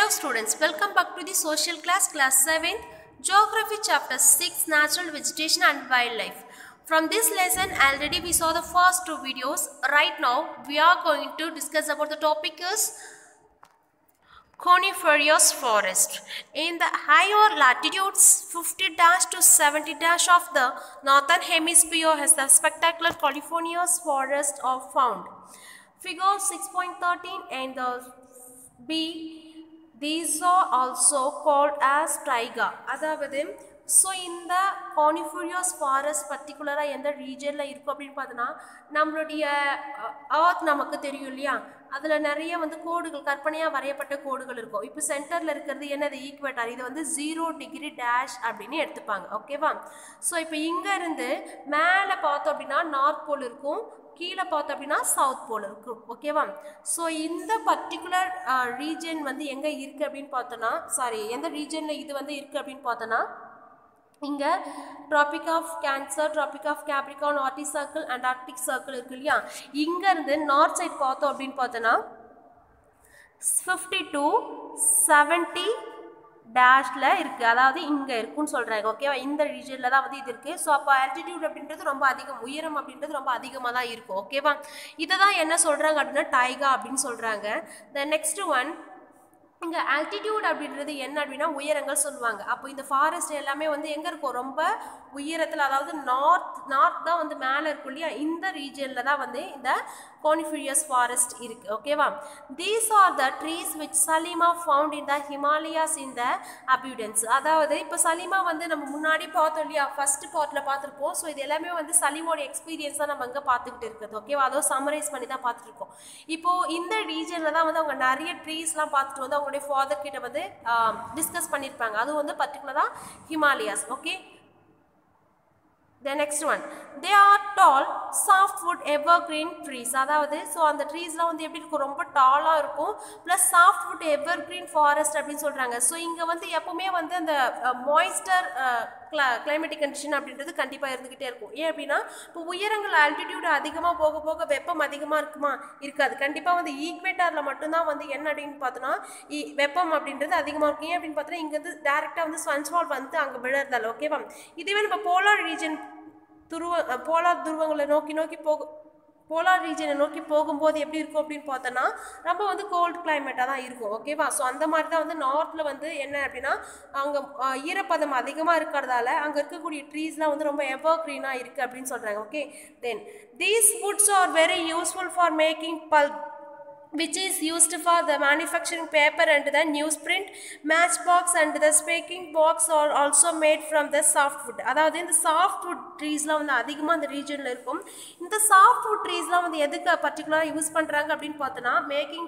students, welcome back to the social class 7th Geography chapter 6 Natural Vegetation and Wildlife. From this lesson already we saw the first two videos. Right now we are going to discuss about the topic is coniferous forest. In the higher latitudes 50 to 70 of the northern hemisphere has the spectacular coniferous forest are found. Figure 6.13 and the B. These are also called as taiga. அதாவது so இந்த கானிஃபரியோஸ் forest பர்டிகுலராக எந்த ரீஜனில் இருக்கும் அப்படின்னு பார்த்தோன்னா நம்மளுடைய அர்த் நமக்கு தெரியும் இல்லையா, அதில் நிறைய கோடுகள் கற்பனையாக வரையப்பட்ட கோடுகள் இருக்கும். இப்போ சென்டரில் இருக்கிறது என்னது ஈக்குவேட்டர், இது 0 டிகிரி டேஷ் அப்படின்னு எடுத்துப்பாங்க. ஓகேவா? ஸோ இப்போ இங்கேருந்து மேலே பார்த்தோம் அப்படின்னா நார்த் போல் இருக்கும், கீழே பார்த்தோம் அப்படின்னா சவுத் போல் இருக்கும். ஓகேவா? ஸோ இந்த பர்டிகுலர் ரீஜன் எங்கே இருக்குது அப்படின்னு பார்த்தோன்னா, எந்த ரீஜனில் இது இருக்குது அப்படின்னு பார்த்தோன்னா, இங்கே tropic of Cancer, tropic of Capricorn, Arctic circle and Arctic circle இருக்கு இல்லையா. இங்கேருந்து நார்த் சைட் பார்த்தோம் அப்படின்னு பார்த்தோன்னா 50 to 70 டேஷில் இருக்குது, அதாவது இங்கே இருக்குன்னு சொல்கிறாங்க. ஓகேவா? இந்த ரீஜனில் தான் இது இருக்குது. ஸோ அப்போ ஆல்டிடியூட் அப்படின்றது ரொம்ப அதிகம், உயரம் அப்படின்றது ரொம்ப அதிகமாக தான் இருக்கும். ஓகேவா? இதை தான் என்ன சொல்கிறாங்க அப்படின்னா டைகா அப்படின்னு சொல்கிறாங்க. த நெக்ஸ்ட் ஒன், இங்கே ஆல்டிடியூட் அப்படின்றது என்ன அப்படின்னா உயரங்கள் சொல்லுவாங்க. அப்போ இந்த ஃபாரஸ்ட் எல்லாமே எங்கே இருக்கும், ரொம்ப உயரத்தில், அதாவது நார்த் தான் மேலே இருக்கும் இல்லையா, இந்த ரீஜனில் தான் இந்த coniferous forest இருக்குது. ஓகேவா? These are the trees which Salima found in the Himalayas in the abundance. அதாவது இப்போ சலீமா நம்ம முன்னாடி பார்த்தோம் இல்லையா, ஃபர்ஸ்ட் பார்ட்டில் பார்த்துருப்போம். ஸோ இது எல்லாமே சலீமோட எக்ஸ்பீரியன்ஸ் தான் நம்ம இங்கே பார்த்துக்கிட்டு இருக்குது. ஓகேவா? அதோ சம்மரைஸ் பண்ணி தான் பார்த்துருக்கோம். இப்போது இந்த ரீஜனில் தான் அவங்க நிறைய ட்ரீஸ்லாம் பார்த்துட்டு அவங்களுடைய ஃபாதர் கிட்ட டிஸ்கஸ் பண்ணியிருப்பாங்க. அது பர்டிகுலராக Himalayas. Okay, the next one, they are tall softwood evergreen trees. அதாவது ஸோ அந்த ட்ரீஸ்லாம் எப்படி இருக்கும், ரொம்ப டாலாக இருக்கும், ப்ளஸ் சாஃப்ட்வுட் எவர்கிரீன் ஃபாரஸ்ட் அப்படின்னு சொல்கிறாங்க. ஸோ இங்கே எப்பவுமே அந்த மாய்ஸ்டர் கிளைமேட்டிக் கண்டிஷன் அப்படின்றது கண்டிப்பாக இருந்துக்கிட்டே இருக்கும். ஏன் அப்படின்னா இப்போ உயரங்கள் ஆல்டிடியூட் அதிகமாக போக போக வெப்பம் அதிகமாக இருக்குமா, இருக்காது. கண்டிப்பாக ஈக்வேட்டரில் மட்டும்தான் என்ன அப்படின்னு பார்த்தோன்னா வெப்பம் அப்படின்றது அதிகமாக இருக்கும். ஏன் அப்படின்னு பார்த்தோன்னா இங்கேருந்து டேரெக்டாக சன்ஸ்பாட் அங்கே விழறதால. ஓகேவா? இதுவே நம்ம போலார் ரீஜன் போலார் துருவங்களை நோக்கி போலார் ரீஜனை நோக்கி போகும்போது எப்படி இருக்கும் அப்படின்னு பார்த்தோன்னா ரொம்ப கோல்டு கிளைமேட்டாக தான் இருக்கும். ஓகேவா? ஸோ அந்த மாதிரி தான் நார்த்தில் என்ன அப்படின்னா அங்கே ஈரப்பதம் அதிகமாக இருக்கிறதால அங்கே இருக்கக்கூடிய ட்ரீஸ்லாம் ரொம்ப எவர் க்ரீனாக இருக்குது அப்படின்னு சொல்கிறாங்க. Okay, then these Woods are very useful for making bulb which is used for the manufacturing paper and the newsprint. Matchbox and the speaking box are also made from the softwood. அதாவது இந்த softwood ட்ரீஸ்லாம் அதிகமாக இந்த ரீஜனில் இருக்கும். இந்த softwood ட்ரீஸ்லாம் எதுக்கு பர்டிகுலராக use பண்ணுறாங்க அப்படின்னு பார்த்தோன்னா மேக்கிங்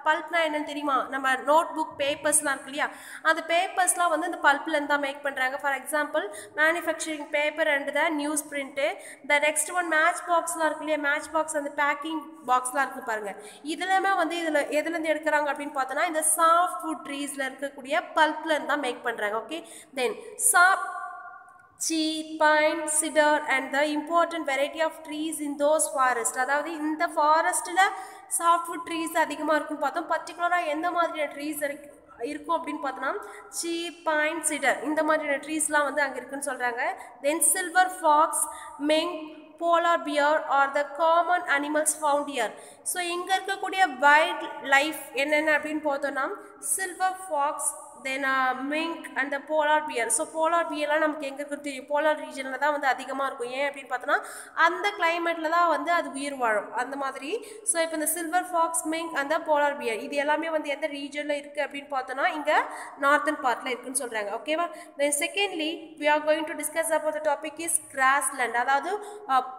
பல்ப்னா என்னன்னு தெரியுமா, நம்ம நோட் புக் பேப்பர்ஸ்லாம் இருக்கு இல்லையா, அந்த பேப்பர்ஸ்லாம் இந்த பல்ப்லேருந்து தான் மேக் பண்ணுறாங்க. For example manufacturing paper and the newsprint. The next one match பாக்ஸ்லாம் இருக்கு இல்லையா, மேட்ச் பாக்ஸ் அந்த பேக்கிங் பாக்ஸ்லாம் இருக்குது பாருங்கள். இதில் இதில் எதுலேருந்து எடுக்கிறாங்க அப்படின்னு பார்த்தோன்னா இந்த சாஃப்ட்வுட் ட்ரீஸில் இருக்கக்கூடிய பல்ப்லேருந்து தான் மேக் பண்ணுறாங்க. Okay, then pine, cedar and the important variety of trees in those forest. அதாவது இந்த ஃபாரஸ்ட்டில் சாஃப்ட்வுட் ட்ரீஸ் அதிகமாக இருக்குன்னு பார்த்தோம். பர்டிகுலராக எந்த மாதிரியான ட்ரீஸ் இருக்கும் அப்படின்னு பார்த்தோன்னா பைன், சிடர், இந்த மாதிரியான ட்ரீஸ்லாம் அங்கே இருக்குன்னு சொல்கிறாங்க. Then silver fox, mink, polar bear are the common animals found here. So இங்கே இருக்கக்கூடிய வைல்ட் லைஃப் என்னென்ன அப்படின்னு பார்த்தோன்னா silver fox, then mink and the polar bear. So polar பியர்லாம் நமக்கு எங்கே இருக்குன்னு தெரியும், போலார் ரீஜனில் தான் அதிகமாக இருக்கும். ஏன் அப்படின்னு பார்த்தோன்னா அந்த கிளைமேட்டில் தான் அது உயிர் வாழும் அந்த மாதிரி. ஸோ இப்போ இந்த சில்வர் ஃபாக்ஸ், மிங்க் அந்த போலார் பியர் இது எல்லாமே எந்த ரீஜனில் இருக்குது அப்படின்னு பார்த்தோன்னா இங்கே நார்த்தன் பார்ட்டில் இருக்குன்னு சொல்கிறாங்க. ஓகேவா? தென் secondly we are going to discuss about the topic is grassland. அதாவது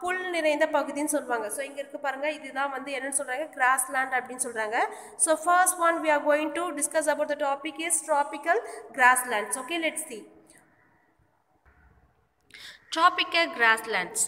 புல் நிறைந்த பகுதின்னு சொல்லுவாங்க. ஸோ இங்கே இருக்கு பாருங்கள், இதுதான் என்னன்னு சொல்கிறாங்க grassland அப்படின்னு சொல்கிறாங்க. So first one we are going to discuss about the topic is tropical grasslands. Okay, let's see. Tropical grasslands.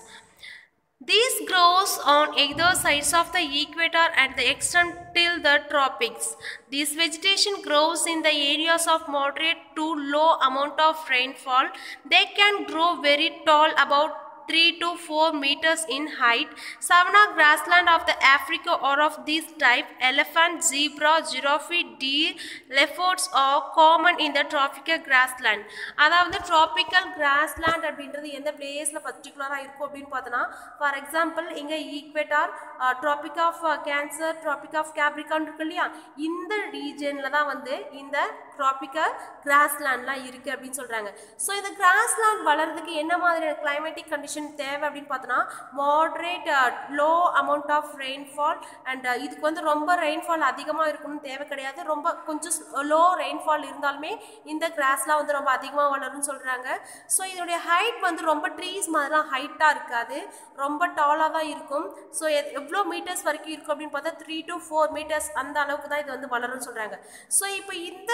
These grows on either sides of the equator and the extend till the tropics. This vegetation grows in the areas of moderate to low amount of rainfall. They can grow very tall, about 3 to 4 meters in height. Savanna grassland of the Africa are of this type. Elephant, zebra, giraffe, deer, leopards are common in the tropical grassland. அதாவது tropical grassland அப்படின்றது எந்த பிளேஸ்ல பர்டிகுலரா இருக்கும் அப்படின்னு பார்த்தோன்னா, for example இங்க equator, tropic of Cancer, tropic of Capricorn இருக்கு இல்லையா, இந்த ரீஜன்ல தான் வந்து இந்த ட்ராபிக்கல் கிராஸ்லேண்ட்லாம் இருக்குது அப்படின்னு சொல்கிறாங்க. ஸோ இந்த கிராஸ்லேண்ட் வளர்றதுக்கு என்ன மாதிரியான கிளைமேட்டிக் கண்டிஷன் தேவை அப்படின்னு பார்த்தோன்னா, moderate low amount of rainfall and இதுக்கு வந்து ரொம்ப ரெயின்ஃபால் அதிகமாக இருக்கணும்னு தேவை கிடையாது. ரொம்ப கொஞ்சம் லோ ரெயின்ஃபால் இருந்தாலுமே இந்த கிராஸ்லாம் வந்து ரொம்ப அதிகமாக வளரும்னு சொல்கிறாங்க. ஸோ இதனுடைய ஹைட் வந்து ரொம்ப ட்ரீஸ் மாதிரிலாம் ஹைட்டாக இருக்காது, ரொம்ப டாலாக தான் இருக்கும். ஸோ எவ்வளோ மீட்டர்ஸ் வரைக்கும் இருக்கும் அப்படின்னு பார்த்தா 3 to 4 மீட்டர்ஸ் அந்த அளவுக்கு தான் இது வந்து வளரும்னு சொல்கிறாங்க. ஸோ இப்போ இந்த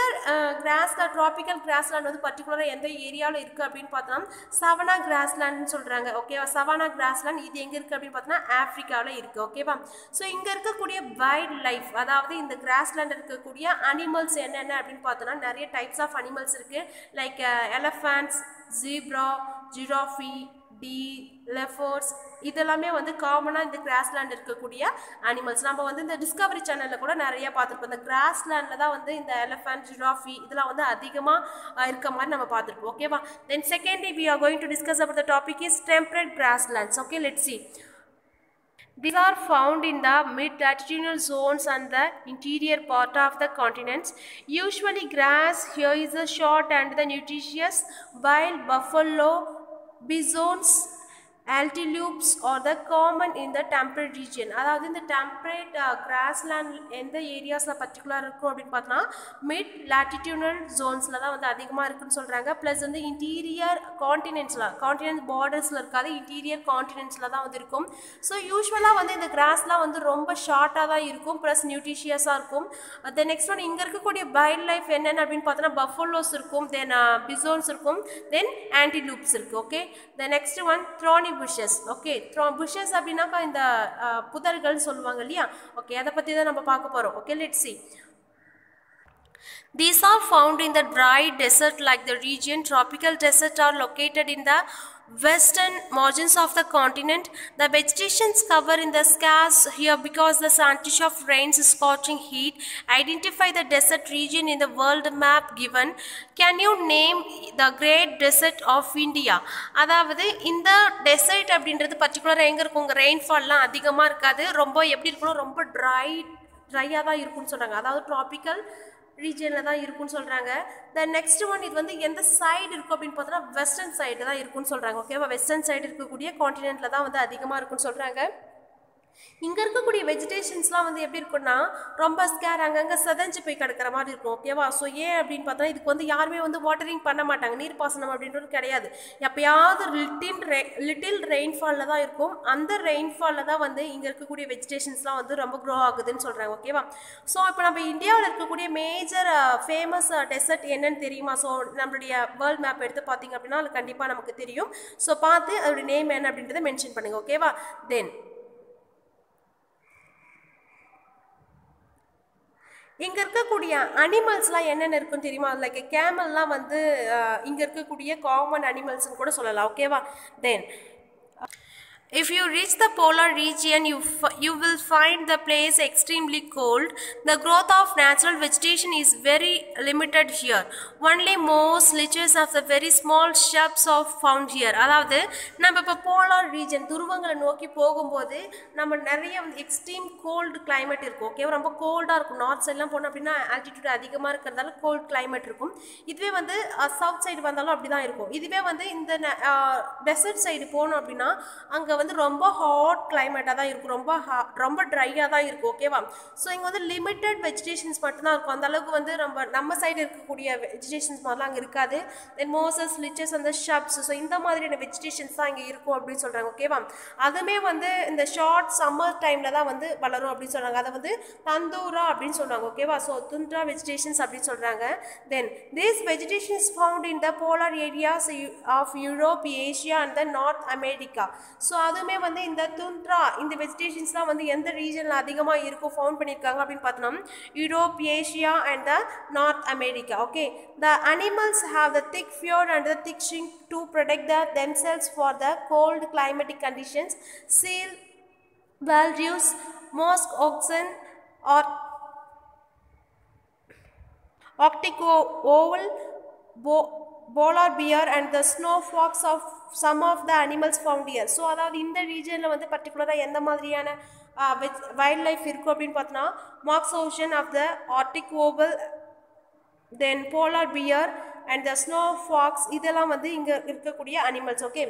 கிராஸ்லேண்ட், ட்ராபிக்கல் கிராஸ்லேண்ட் வந்து பர்டிகுலராக எந்த ஏரியாவில் இருக்குது அப்படின்னு பார்த்தோம்னா சவனா கிராஸ்லேண்ட்னு சொல்கிறாங்க. ஓகேவா, சவனா கிராஸ்லேண்ட் இது எங்கே இருக்குது அப்படின்னு பார்த்தோன்னா ஆஃப்ரிக்காவில் இருக்குது. ஓகேவா, ஸோ இங்கே இருக்கக்கூடிய வைல்ட் லைஃப், அதாவது இந்த கிராஸ்லேண்ட் இருக்கக்கூடிய அனிமல்ஸ் என்னென்ன அப்படின்னு பார்த்தோன்னா நிறைய டைப்ஸ் ஆஃப் அனிமல்ஸ் இருக்குது. லைக் எலஃபண்ட்ஸ், ஜீப்ரா, ஜிராஃபி, டீர், லெஃபர்ட்ஸ், இதெல்லாமே வந்து காமனாக இந்த கிராஸ்லேண்ட் இருக்கக்கூடிய அனிமல்ஸ். நம்ம வந்து இந்த டிஸ்கவரி சேனலில் கூட நிறைய பார்த்துருப்போம். இந்த கிராஸ்லேண்டில் தான் வந்து இந்த எலஃபண்ட், ஜிராஃபி இதெல்லாம் வந்து அதிகமாக இருக்க மாதிரி நம்ம பார்த்துருப்போம். ஓகேவா, தென் secondly we are going to discuss about the topic is temperate grasslands. Okay, let's see. These are found in the mid-latitudinal zones and the interior part of the continents. Usually grass here is the short and the nutritious, while buffalo, bisons, antelopes are the common in the temperate region. அதாவது இந்த temperate grassland எந்த ஏரியாஸில் particular இருக்கும் அப்படின்னு பார்த்தோன்னா mid லாட்டிடியூனல் ஜோன்ஸில் தான் வந்து அதிகமாக இருக்குன்னு சொல்கிறாங்க. ப்ளஸ் வந்து இன்டீரியர் கான்டினென்ட் பார்டர்ஸில் இருக்காது, இன்டீரியர் கான்டினென்ட்ஸில் தான் வந்து இருக்கும். ஸோ யூஸ்வலாக வந்து இந்த கிராஸ்லாம் வந்து ரொம்ப ஷார்ட்டாக தான் இருக்கும், ப்ளஸ் நியூட்ரிஷியஸாக இருக்கும். தென் நெக்ஸ்ட் ஒன் இங்கே இருக்கக்கூடிய வைல்ட் லைஃப் என்னென்ன அப்படின்னு பார்த்தோன்னா பஃபலோஸ் இருக்கும், தென் பிசோன்ஸ் இருக்கும், தென் ஆன்டிலூப்ஸ் இருக்குது. Okay, then next one thorny bushes. Okay, bushes அப்படின்னாக்கா இந்த புதர்கள் சொல்லுவாங்க இல்லையா. ஓகே, அதை பற்றி தான் நம்ம பார்க்க போகிறோம். Okay, let's see. These are found in the dry desert like the region. Tropical deserts are located in the western margins of the continent. The vegetations cover in the scarce here because the sandwich of rains scorching heat. Identify the desert region in the world map given. Can you name the great desert of India? அதாவது இந்த dessert அப்படின்றது பர்டிகுலராக எங்கே இருக்கும், உங்கள் ரெயின்ஃபால்லாம் அதிகமாக இருக்காது, ரொம்ப எப்படி இருக்கணும், ரொம்ப ட்ரையாக தான் இருக்கும்னு சொல்கிறாங்க. அதாவது ட்ராபிக்கல் ரீஜனில் தான் இருக்குன்னு சொல்கிறாங்க. தென் நெக்ஸ்ட் ஒன் இது வந்து எந்த சைடு இருக்கும் அப்படின்னு பார்த்தோன்னா வெஸ்டர்ன் சைடு தான் இருக்குன்னு சொல்கிறாங்க. ஓகேவா, வெஸ்டர்ன் சைடு இருக்கக்கூடிய கான்டினென்ட்டில் தான் வந்து அதிகமாக இருக்குன்னு சொல்கிறாங்க. இங்கே இருக்கக்கூடிய வெஜிடேஷன்ஸ்லாம் வந்து எப்படி இருக்குன்னா ரொம்ப ஸ்கேர் அங்கங்கே செதஞ்சு போய் கிடக்கிற மாதிரி இருக்கும். ஓகேவா, ஸோ ஏன் அப்படின்னு பார்த்தா இதுக்கு வந்து யாருமே வந்து வாட்டரிங் பண்ண மாட்டாங்க, நீர்ப்பாசனம் அப்படின்றது கிடையாது. எப்பயாவது லிட்டில் ரெயின்ஃபாலில் தான் இருக்கும். அந்த ரெயின்ஃபாலில் தான் வந்து இங்கே இருக்கக்கூடிய வெஜிடேஷன்ஸ்லாம் வந்து ரொம்ப க்ரோ ஆகுதுன்னு சொல்கிறாங்க. ஓகேவா, ஸோ இப்போ நம்ம இந்தியாவில் இருக்கக்கூடிய மேஜர் ஃபேமஸ் டெசர்ட் என்னன்னு தெரியுமா? ஸோ நம்மளுடைய வேர்ல்ட் மேப் எடுத்து பார்த்தீங்க அப்படின்னா அது கண்டிப்பாக நமக்கு தெரியும். ஸோ பார்த்து அதோடைய நேம் என்ன அப்படின்றத மென்ஷன் பண்ணுங்கள். ஓகேவா, தென் இங்கே இருக்கக்கூடிய அனிமல்ஸ்லாம் என்னென்ன இருக்குன்னு தெரியுமா? லைக் கேமல்லாம் வந்து இங்கே இருக்கக்கூடிய காமன் அனிமல்ஸ்னு கூட சொல்லலாம். ஓகேவா, தென் if you reach the polar region, you will find the place extremely cold. The growth of natural vegetation is very limited here. Only moss, lichens of the very small shrubs are found here. அதாவது நம்ம இப்போ polar region துருவங்களை நோக்கி போகும்போது நம்ம நிறைய வந்து extreme gold climate இருக்கும். Okay, ரொம்ப கோல்டாக இருக்கும். நார்த் சைட்லாம் போனோம் அப்படின்னா ஆல்டிடியூட் அதிகமாக இருக்கிறதால கோல்டு கிளைமேட் இருக்கும். இதுவே வந்து சவுத் சைடு வந்தாலும் அப்படி தான் இருக்கும். இதுவே வந்து இந்த டெசர்ட் சைடு போனோம் அப்படின்னா அங்கே வந்து ரொம்ப ஹாட் கிளைமேட்டாக தான் இருக்கும், ரொம்ப ட்ரையாக தான் இருக்கும். ஓகேவா, ஸோ இங்கே வந்து லிமிட்டட் வெஜிடேஷன்ஸ் மட்டும்தான் இருக்கும். அந்த அளவுக்கு வந்து நம்ம சைடு இருக்கக்கூடிய வெஜிடேஷன்ஸ் மாதிரிலாம் அங்கே இருக்காது. தென் மோசஸ், லிச்சஸ் அந்த ஷப்ஸ், ஸோ இந்த மாதிரியான வெஜிடேஷன்ஸ் தான் இங்கே இருக்கும் அப்படின்னு சொல்கிறாங்க. ஓகேவா, அதுவுமே வந்து இந்த ஷார்ட் சம்மர் டைமில் தான் வந்து வளரும் அப்படின்னு சொல்கிறாங்க. அதை வந்து தந்தூரா அப்படின்னு சொல்கிறாங்க. ஓகேவா, ஸோ துண்ட்ரா வெஜிடேஷன்ஸ் அப்படின்னு சொல்கிறாங்க. Then this vegetation is found in the polar areas of Europe, Asia and the North America. So அதுவுமே வந்து இந்த துண்ட்ரா இந்த வெஜிடேஷன்ஸ்லாம் வந்து எந்த ரீஜனில் அதிகமாக இருக்கும் ஃபவுண்ட் பண்ணியிருக்காங்க அப்படின்னு பார்த்தோம்னா Europe, Asia and the North America. Okay, the animals have the thick fur and the thick skin to protect themselves for the cold climatic conditions. Seal, walrus, musk oxen or Arctic owl, polar bear and the snow fox of some of the animals found here. So அதாவது இந்த ரீஜனில் வந்து பர்டிகுலராக எந்த மாதிரியான wild life இருக்கும் அப்படின்னு பார்த்தோன்னா marks ocean of the Arctic oval, then polar bear and the snow fox இதெல்லாம் வந்து இங்க இருக்கக்கூடிய animals. Okay,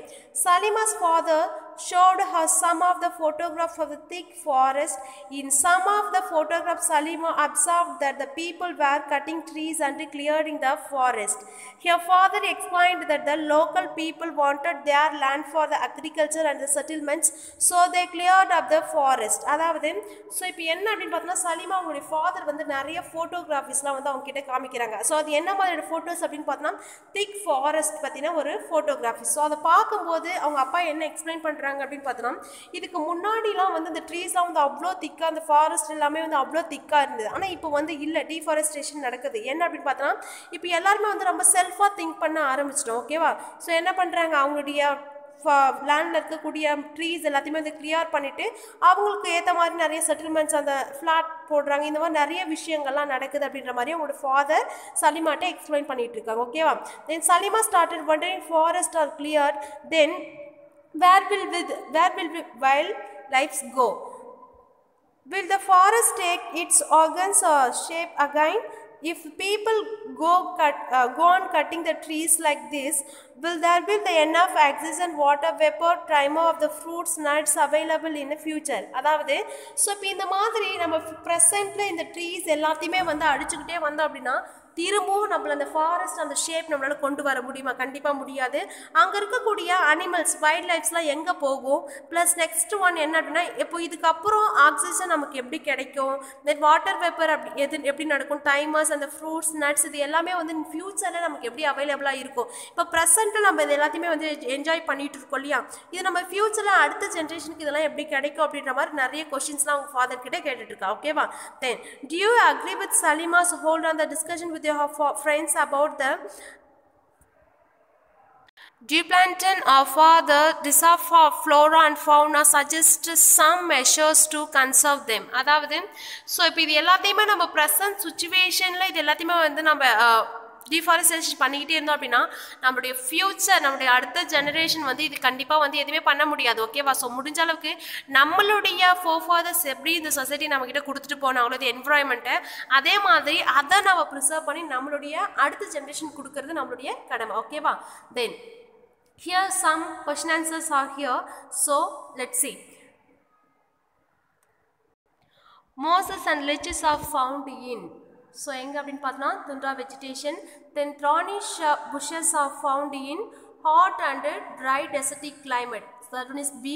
Salima's father showed her some of the photographs of the thick forest. In some of the photographs, Salima observed that the people were cutting trees and clearing the forest. Her father explained that the local people wanted their land for the agriculture and the settlements, so they cleared up the forest. அதாவது so இப்போ என்ன அப்படின்னு பார்த்தோம்னா சலிமா அவங்களுடைய father வந்து நிறைய ஃபோட்டோகிராஃபிஸ்லாம் வந்து அவங்க கிட்ட காமிக்கிறாங்க. ஸோ அது என்ன மாதிரியான ஃபோட்டோஸ் அப்படின்னு பார்த்தோம்னா திக் ஃபாரஸ்ட் பற்றின ஒரு ஃபோட்டோகிராஃபி. ஸோ அதை பார்க்கும்போது அவங்க அப்பா என்ன எக்ஸ்பிளைன் பண்ணுறாங்க அப்படின்னு பார்த்தோம்னா இதுக்கு முன்னாடிலாம் வந்து இந்த ட்ரீஸ்லாம் வந்து அவ்வளோ திக்காக அந்த ஃபாரஸ்ட் எல்லாமே வந்து அவ்வளோ திக்காக இருந்தது. ஆனால் இப்போ வந்து இல்லை, டீஃபாரஸ்டேஷன் நடக்குது. என்ன அப்படின்னு பார்த்தோம்னா இப்போ எல்லாருமே வந்து ரொம்ப செல்ஃபாக திங்க் பண்ண ஆரம்பிச்சிட்டோம். ஓகேவா? ஸோ என்ன பண்ணுறாங்க, அவங்களுடைய லேண்டில் இருக்கக்கூடிய ட்ரீஸ் எல்லாத்தையுமே வந்து கிளியர் பண்ணிவிட்டு அவங்களுக்கு ஏற்ற மாதிரி நிறைய செட்டில்மெண்ட்ஸ் அந்த ஃப்ளாட் போடுறாங்க. இந்த மாதிரி நிறைய விஷயங்கள்லாம் நடக்குது அப்படின்ற மாதிரி அவங்களோட ஃபாதர் சலிமாட்டை எக்ஸ்பிளைன் பண்ணிட்டு இருக்காங்க. ஓகேவா? Then Salima started wondering forest are cleared, then where will wild lives go? Will the forest take its organs or shape again? If people go on cutting the trees like this, will there be enough oxygen, water vapor, timer of the fruits, nuts available in the future? அதாவது so இப்போ இந்த மாதிரி நம்ம ப்ரெசென்ட்டில் இந்த trees எல்லாத்தையுமே வந்து அடிச்சுக்கிட்டே வந்தோம் அப்படின்னா திரும்பவும் நம்மள அந்த ஃபாரஸ்ட் அந்த ஷேப் நம்மளால் கொண்டு வர முடியுமா? கண்டிப்பாக முடியாது. அங்கே இருக்கக்கூடிய அனிமல்ஸ் வைல்ட் லைஃப்ஸ்லாம் எங்கே போகும்? ப்ளஸ் நெக்ஸ்ட் ஒன் என்ன அப்படின்னா இப்போ இதுக்கப்புறம் ஆக்சிஜன் நமக்கு எப்படி கிடைக்கும், தென் வாட்டர் வேப்பர் எப்படி நடக்கும், டைமர்ஸ் அந்த ஃப்ரூட்ஸ் நட்ஸ் இது எல்லாமே வந்து ஃபியூச்சரில் நமக்கு எப்படி அவைலபிளாக இருக்கும்? இப்போ ப்ரெசென்ட்டில் நம்ம இது எல்லாத்தையுமே வந்து என்ஜாய் பண்ணிட்டு இருக்கோம் இல்லையா? இது நம்ம ஃபியூச்சரில் அடுத்த ஜென்ரேஷனுக்கு இதெல்லாம் எப்படி கிடைக்கும் அப்படின்ற மாதிரி நிறைய கொஷின்ஸ்லாம் அவங்க ஃபாதர் கிட்டே கேட்டுட்டு இருக்கா. ஓகேவா? தென் do you agree with Salima's hold on the discussion with your friends about the zooplankton or further reserve for flora and fauna, suggest some measures to conserve them? அதாவது ஸோ இப்போ இது எல்லாத்தையுமே நம்ம ப்ரெசன்ட் சுச்சுவேஷனில் இது எல்லாத்தையுமே வந்து நம்ம டிஃபாரஸ்டேஷன் பண்ணிக்கிட்டே இருந்தோம் அப்படின்னா நம்மளுடைய ஃபியூச்சர் நம்மளுடைய அடுத்த ஜெனரேஷன் வந்து இது கண்டிப்பாக வந்து எதுவுமே பண்ண முடியாது. ஓகேவா? ஸோ முடிஞ்ச அளவுக்கு நம்மளுடைய ஃபோர்ஃபாதர்ஸ் எப்படி இந்த சொசைட்டி நம்மக்கிட்ட கொடுத்துட்டு போனாங்களோ இது என்வரான்மெண்ட்டை, அதே மாதிரி அதை நம்ம ப்ரிசர்வ் பண்ணி நம்மளுடைய அடுத்த ஜெனரேஷன் கொடுக்கறது நம்மளுடைய கடமை. ஓகேவா? தென் here some question answers are here, so let's see. Mosses and lichens are found in, so எங்க அப்படின்னு பார்த்தோம்னா tundra vegetation. Then thorny bushes are found in hot and dry desertic climate. So that one is B.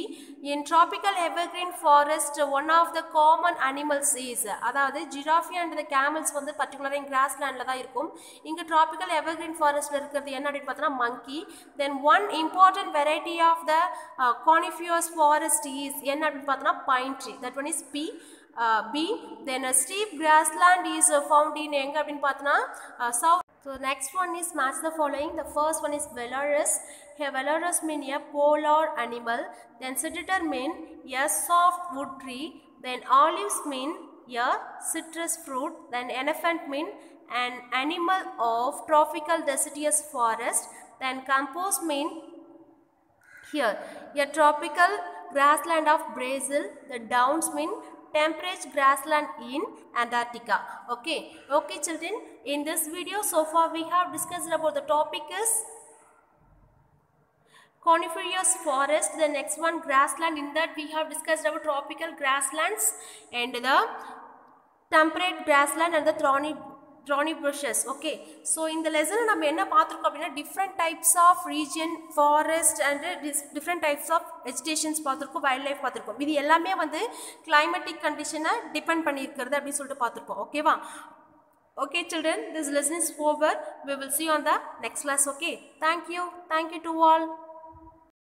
In tropical evergreen forest, one of the common animals is, அதாவது giraffe and the camels வந்து particularly in grasslandல தான் இருக்கும். இங்க tropical evergreen forestல இருக்கிறது என்ன அப்படின்னு பார்த்தோம்னா monkey. Then one important variety of the coniferous forest is என்ன அப்படின்னு பார்த்தோம்னா pine tree. That one is B. Then a steep grassland is found in எங்க அப்படின்னு பார்த்தோம்னா south. So next one is match the following. The first one is Belarus. Here Belarus mean a polar animal. Then Sedator mean a soft wood tree. Then olives mean a citrus fruit. Then elephant mean an animal of tropical deciduous forest. Then compost mean here a tropical grassland of Brazil. The downs mean temperate grassland in Antarctica. Okay children, in this video so far we have discussed about the topic is coniferous forest. The next one grassland. In that we have discussed about tropical grasslands and the temperate grassland and the thorny bushes. Okay, so in the lesson நம்ம என்ன பார்த்திருக்கோம் அப்படின்னா different types of region, forest and different types of vegetations பார்த்திருக்கோம், wild life பார்த்திருக்கோம். இது எல்லாமே வந்து climatic condition depend பண்ணியிருக்கிறது அப்படின்னு சொல்லிட்டு பார்த்திருக்கோம். ஓகேவா? Okay children, this lesson is over. We will see you on the next class. Okay, thank you to all.